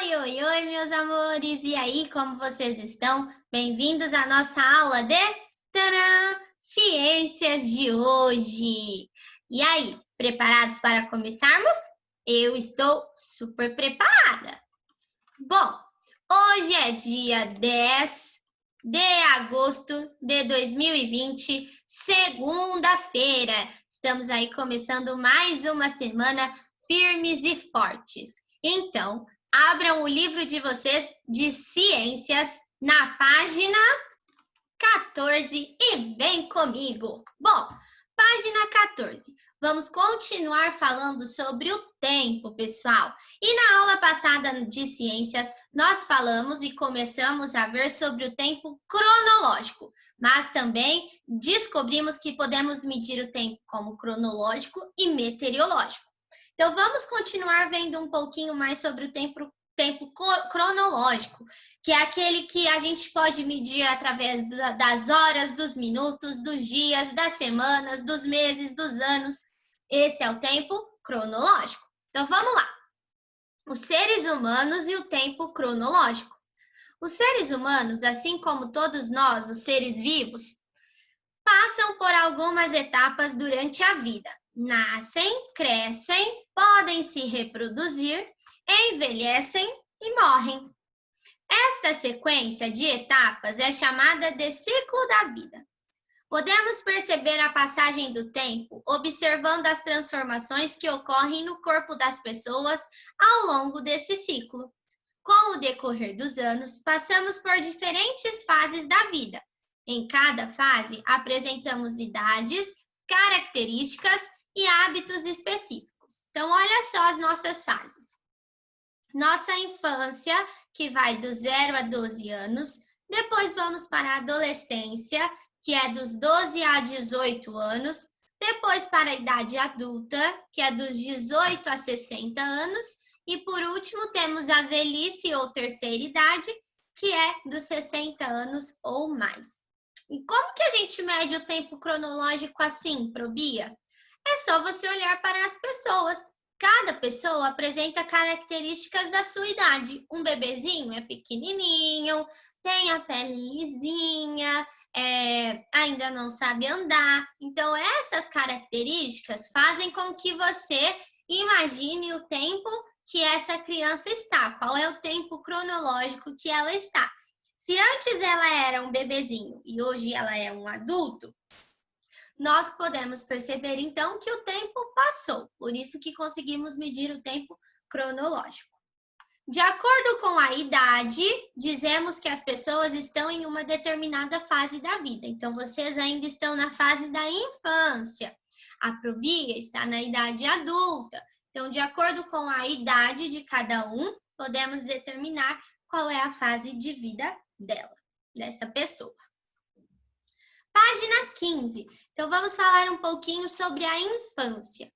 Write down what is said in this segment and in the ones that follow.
Oi, oi, meus amores! E aí, como vocês estão? Bem-vindos à nossa aula de tcharam, Ciências de hoje! E aí, preparados para começarmos? Eu estou super preparada! Bom, hoje é dia 10 de agosto de 2020, segunda-feira. Estamos aí começando mais uma semana firmes e fortes. Então, abram o livro de vocês de ciências na página 14 e vem comigo. Bom, página 14. Vamos continuar falando sobre o tempo, pessoal. E na aula passada de ciências, nós falamos e começamos a ver sobre o tempo cronológico, mas também descobrimos que podemos medir o tempo como cronológico e meteorológico. Então, vamos continuar vendo um pouquinho mais sobre o tempo cronológico, que é aquele que a gente pode medir através das horas, dos minutos, dos dias, das semanas, dos meses, dos anos. Esse é o tempo cronológico. Então, vamos lá. Os seres humanos e o tempo cronológico. Os seres humanos, assim como todos nós, os seres vivos, passam por algumas etapas durante a vida. Nascem, crescem, podem se reproduzir, envelhecem e morrem. Esta sequência de etapas é chamada de ciclo da vida. Podemos perceber a passagem do tempo observando as transformações que ocorrem no corpo das pessoas ao longo desse ciclo. Com o decorrer dos anos, passamos por diferentes fases da vida. Em cada fase, apresentamos idades, características e hábitos específicos. Então, olha só as nossas fases. Nossa infância, que vai do 0 a 12 anos. Depois vamos para a adolescência, que é dos 12 a 18 anos. Depois para a idade adulta, que é dos 18 a 60 anos. E por último, temos a velhice ou terceira idade, que é dos 60 anos ou mais. E como que a gente mede o tempo cronológico assim, Probia? É só você olhar para as pessoas. Cada pessoa apresenta características da sua idade. Um bebezinho é pequenininho, tem a pele lisinha, ainda não sabe andar. Então, essas características fazem com que você imagine o tempo que essa criança está, qual é o tempo cronológico que ela está. Se antes ela era um bebezinho e hoje ela é um adulto, nós podemos perceber, então, que o tempo passou. Por isso que conseguimos medir o tempo cronológico. De acordo com a idade, dizemos que as pessoas estão em uma determinada fase da vida. Então, vocês ainda estão na fase da infância. A Probia está na idade adulta. Então, de acordo com a idade de cada um, podemos determinar qual é a fase de vida dessa pessoa. Página 15. Então, vamos falar um pouquinho sobre a infância.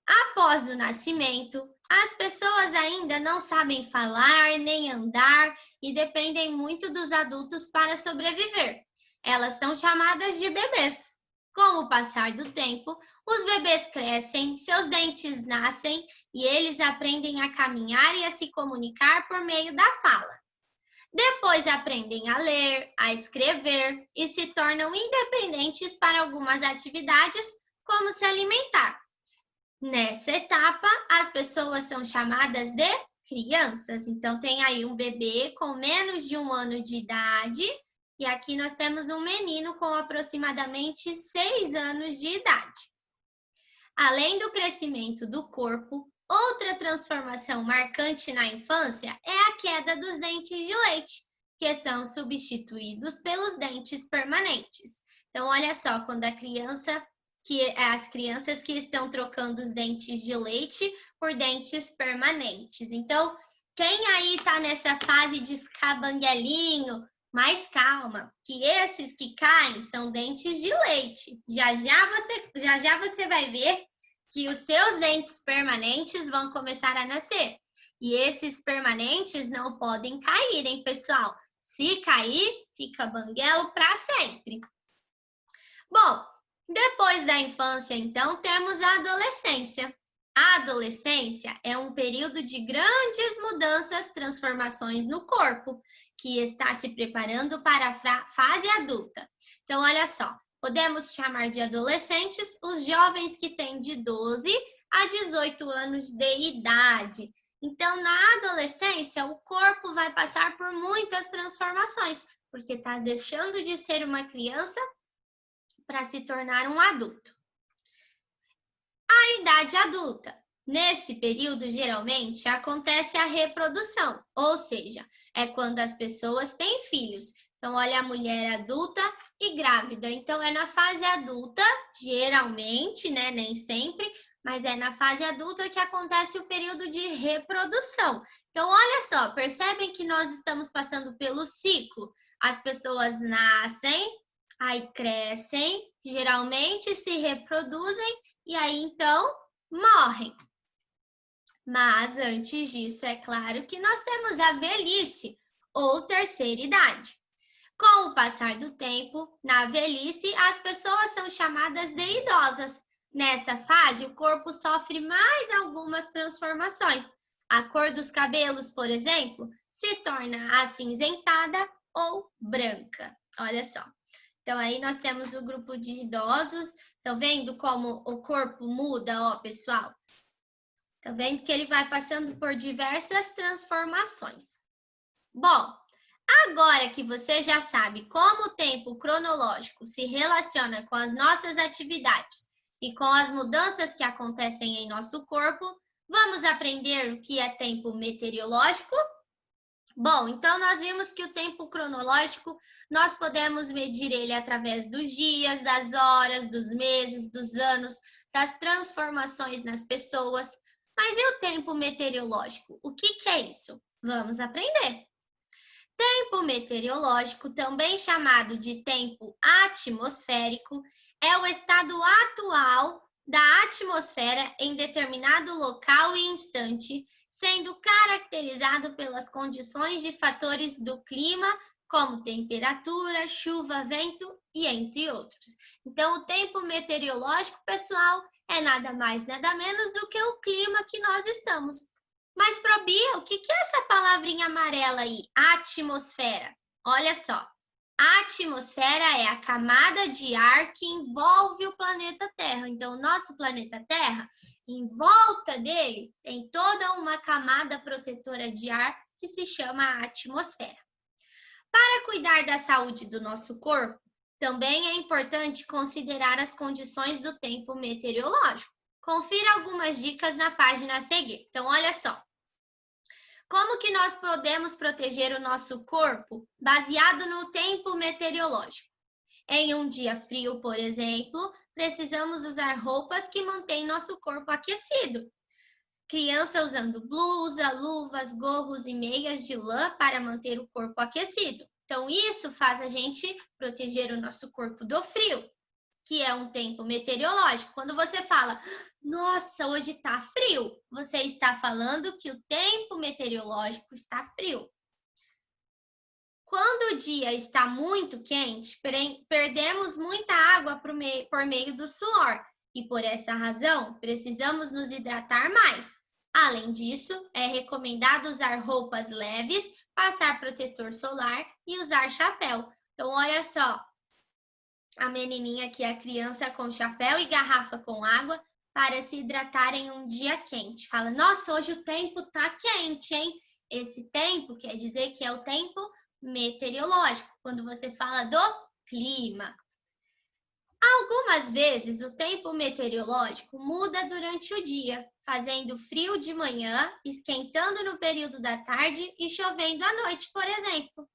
Após o nascimento, as pessoas ainda não sabem falar nem andar e dependem muito dos adultos para sobreviver. Elas são chamadas de bebês. Com o passar do tempo, os bebês crescem, seus dentes nascem e eles aprendem a caminhar e a se comunicar por meio da fala. Depois aprendem a ler, a escrever e se tornam independentes para algumas atividades, como se alimentar. Nessa etapa, as pessoas são chamadas de crianças. Então, tem aí um bebê com menos de 1 ano de idade e aqui nós temos um menino com aproximadamente 6 anos de idade. Além do crescimento do corpo, outra transformação marcante na infância é a queda dos dentes de leite, que são substituídos pelos dentes permanentes. Então, olha só, quando as crianças que estão trocando os dentes de leite por dentes permanentes. Então, quem aí está nessa fase de ficar banguelinho, mais calma, que esses que caem são dentes de leite. Já já você vai ver que os seus dentes permanentes vão começar a nascer. E esses permanentes não podem cair, hein, pessoal? Se cair, fica banguelo para sempre. Bom, depois da infância, então, temos a adolescência. A adolescência é um período de grandes mudanças, transformações no corpo, que está se preparando para a fase adulta. Então, olha só, podemos chamar de adolescentes os jovens que têm de 12 a 18 anos de idade. Então, na adolescência, o corpo vai passar por muitas transformações, porque está deixando de ser uma criança para se tornar um adulto. A idade adulta. Nesse período, geralmente, acontece a reprodução, ou seja, é quando as pessoas têm filhos. Então, olha a mulher adulta e grávida. Então, é na fase adulta, geralmente, né? Nem sempre, mas é na fase adulta que acontece o período de reprodução. Então, olha só, percebem que nós estamos passando pelo ciclo. As pessoas nascem, aí crescem, geralmente se reproduzem, e aí, então, morrem. Mas, antes disso, é claro que nós temos a velhice, ou terceira idade. Com o passar do tempo, na velhice, as pessoas são chamadas de idosas. Nessa fase, o corpo sofre mais algumas transformações. A cor dos cabelos, por exemplo, se torna acinzentada ou branca. Olha só. Então, aí nós temos o grupo de idosos. Estão vendo como o corpo muda, ó, pessoal? Estão vendo que ele vai passando por diversas transformações. Bom, agora que você já sabe como o tempo cronológico se relaciona com as nossas atividades e com as mudanças que acontecem em nosso corpo, vamos aprender o que é tempo meteorológico? Bom, então nós vimos que o tempo cronológico, nós podemos medir ele através dos dias, das horas, dos meses, dos anos, das transformações nas pessoas. Mas e o tempo meteorológico? O que é isso? Vamos aprender. Tempo meteorológico, também chamado de tempo atmosférico, é o estado atual da atmosfera em determinado local e instante, sendo caracterizado pelas condições de fatores do clima, como temperatura, chuva, vento e entre outros. Então, o tempo meteorológico, pessoal, é nada mais, nada menos do que o clima que nós estamos. Mas, Probia, o que é essa palavrinha amarela aí? Atmosfera. Olha só. A atmosfera é a camada de ar que envolve o planeta Terra. Então, o nosso planeta Terra, em volta dele, tem toda uma camada protetora de ar que se chama atmosfera. Para cuidar da saúde do nosso corpo, também é importante considerar as condições do tempo meteorológico. Confira algumas dicas na página a seguir. Então, olha só. Como que nós podemos proteger o nosso corpo baseado no tempo meteorológico? Em um dia frio, por exemplo, precisamos usar roupas que mantêm nosso corpo aquecido. Criança usando blusa, luvas, gorros e meias de lã para manter o corpo aquecido. Então, isso faz a gente proteger o nosso corpo do frio, que é um tempo meteorológico. Quando você fala, nossa, hoje está frio, você está falando que o tempo meteorológico está frio. Quando o dia está muito quente, perdemos muita água por meio do suor e, por essa razão, precisamos nos hidratar mais. Além disso, é recomendado usar roupas leves, passar protetor solar e usar chapéu. Então, olha só, a menininha aqui, a criança com chapéu e garrafa com água para se hidratar em um dia quente. Fala, nossa, hoje o tempo tá quente, hein? Esse tempo quer dizer que é o tempo meteorológico, quando você fala do clima. Algumas vezes o tempo meteorológico muda durante o dia, fazendo frio de manhã, esquentando no período da tarde e chovendo à noite, por exemplo.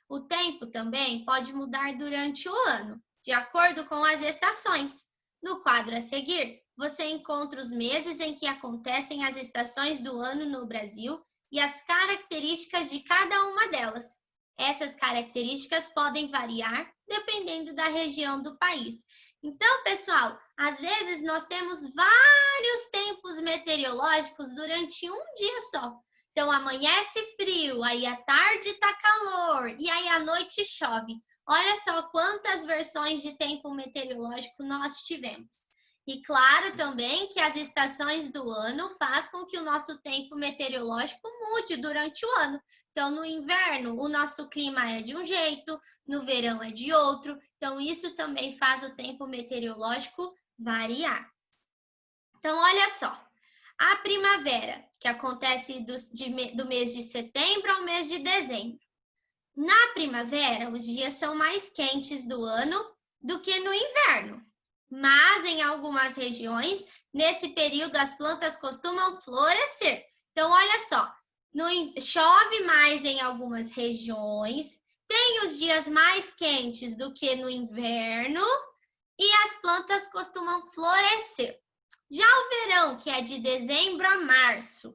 O tempo também pode mudar durante o ano, de acordo com as estações. No quadro a seguir, você encontra os meses em que acontecem as estações do ano no Brasil e as características de cada uma delas. Essas características podem variar dependendo da região do país. Então, pessoal, às vezes nós temos vários tempos meteorológicos durante um dia só. Então, amanhece frio, aí à tarde está calor, e aí à noite chove. Olha só quantas versões de tempo meteorológico nós tivemos. E claro também que as estações do ano faz com que o nosso tempo meteorológico mude durante o ano. Então, no inverno, o nosso clima é de um jeito, no verão é de outro. Então, isso também faz o tempo meteorológico variar. Então, olha só. A primavera, que acontece do mês de setembro ao mês de dezembro. Na primavera, os dias são mais quentes do ano do que no inverno. Mas em algumas regiões, nesse período, as plantas costumam florescer. Então, olha só, chove mais em algumas regiões, tem os dias mais quentes do que no inverno e as plantas costumam florescer. Já o verão, que é de dezembro a março,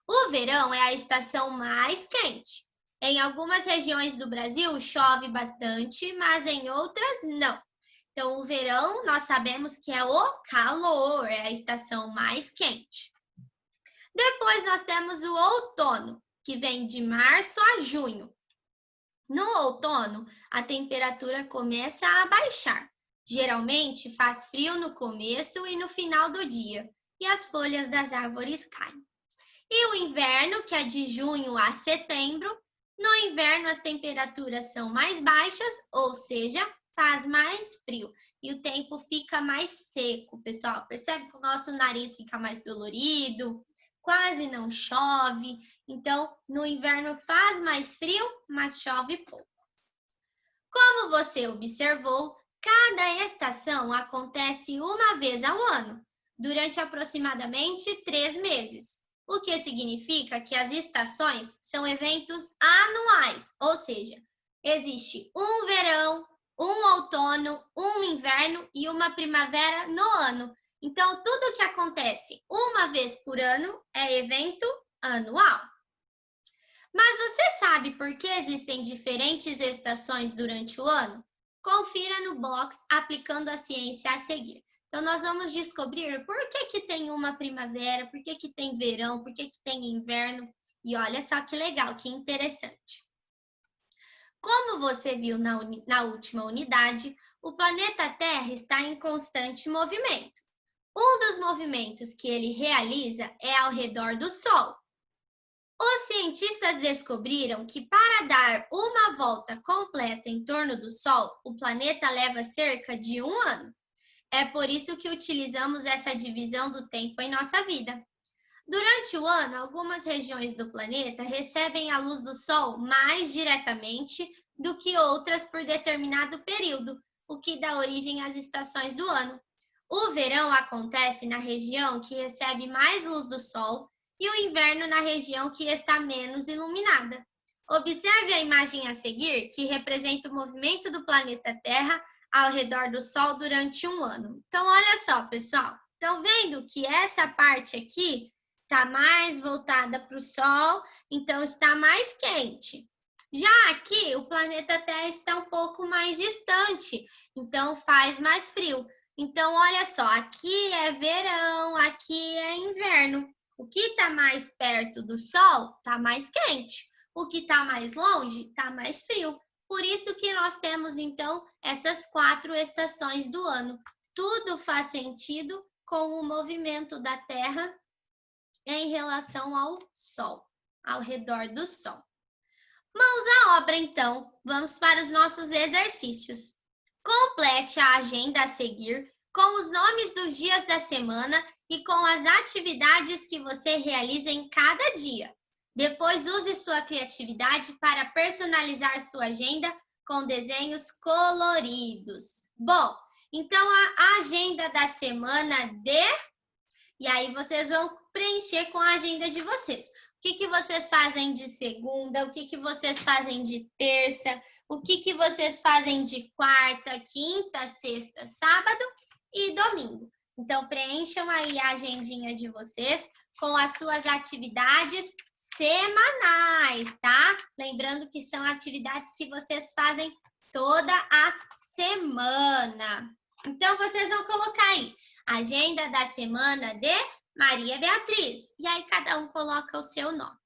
o verão é a estação mais quente. Em algumas regiões do Brasil chove bastante, mas em outras não. Então, o verão nós sabemos que é o calor, é a estação mais quente. Depois nós temos o outono, que vem de março a junho. No outono, a temperatura começa a baixar. Geralmente faz frio no começo e no final do dia, e as folhas das árvores caem. E o inverno, que é de junho a setembro, no inverno as temperaturas são mais baixas, ou seja, faz mais frio. E o tempo fica mais seco, pessoal. Percebe que o nosso nariz fica mais dolorido, quase não chove. Então, no inverno faz mais frio, mas chove pouco. Como você observou, cada estação acontece uma vez ao ano, durante aproximadamente 3 meses. O que significa que as estações são eventos anuais, ou seja, existe um verão, um outono, um inverno e uma primavera no ano. Então, tudo que acontece uma vez por ano é evento anual. Mas você sabe por que existem diferentes estações durante o ano? Confira no box aplicando a ciência a seguir. Então, nós vamos descobrir por que tem uma primavera, por que tem verão, por que tem inverno. E olha só que legal, que interessante. Como você viu na última unidade, o planeta Terra está em constante movimento. Um dos movimentos que ele realiza é ao redor do Sol. Os cientistas descobriram que para dar uma volta completa em torno do Sol, o planeta leva cerca de 1 ano. É por isso que utilizamos essa divisão do tempo em nossa vida. Durante o ano, algumas regiões do planeta recebem a luz do Sol mais diretamente do que outras por determinado período, o que dá origem às estações do ano. O verão acontece na região que recebe mais luz do Sol e o inverno na região que está menos iluminada. Observe a imagem a seguir, que representa o movimento do planeta Terra ao redor do Sol durante 1 ano. Então, olha só, pessoal. Estão vendo que essa parte aqui está mais voltada para o Sol, então está mais quente. Já aqui, o planeta Terra está um pouco mais distante, então faz mais frio. Então, olha só, aqui é verão, aqui é inverno. O que está mais perto do Sol está mais quente. O que está mais longe está mais frio. Por isso que nós temos, então, essas 4 estações do ano. Tudo faz sentido com o movimento da Terra em relação ao Sol, ao redor do Sol. Mãos à obra, então. Vamos para os nossos exercícios. Complete a agenda a seguir com os nomes dos dias da semana e com as atividades que você realiza em cada dia. Depois, use sua criatividade para personalizar sua agenda com desenhos coloridos. Bom, então a agenda da semana E aí vocês vão preencher com a agenda de vocês. O que vocês fazem de segunda, o que vocês fazem de terça, o que vocês fazem de quarta, quinta, sexta, sábado e domingo. Então, preencham aí a agendinha de vocês com as suas atividades semanais, tá? Lembrando que são atividades que vocês fazem toda a semana. Então, vocês vão colocar aí, agenda da semana de Maria Beatriz. E aí, cada um coloca o seu nome.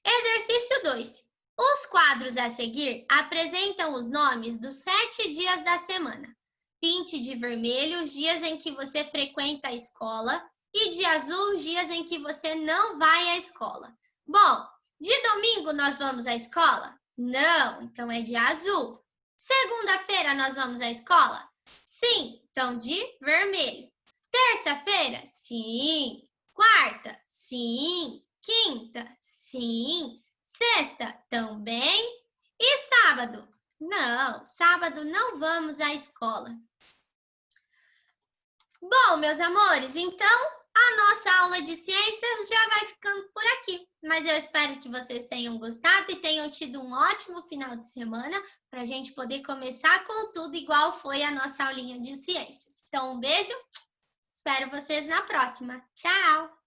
Exercício 2. Os quadros a seguir apresentam os nomes dos 7 dias da semana. Pinte de vermelho os dias em que você frequenta a escola e de azul os dias em que você não vai à escola. Bom, de domingo nós vamos à escola? Não, então é de azul. Segunda-feira nós vamos à escola? Sim, então de vermelho. Terça-feira? Sim. Quarta? Sim. Quinta? Sim. Sexta? Também. E sábado? Não, sábado não vamos à escola. Bom, meus amores, então a nossa aula de ciências já vai ficando por aqui. Mas eu espero que vocês tenham gostado e tenham tido um ótimo final de semana para a gente poder começar com tudo igual foi a nossa aulinha de ciências. Então, um beijo, espero vocês na próxima. Tchau!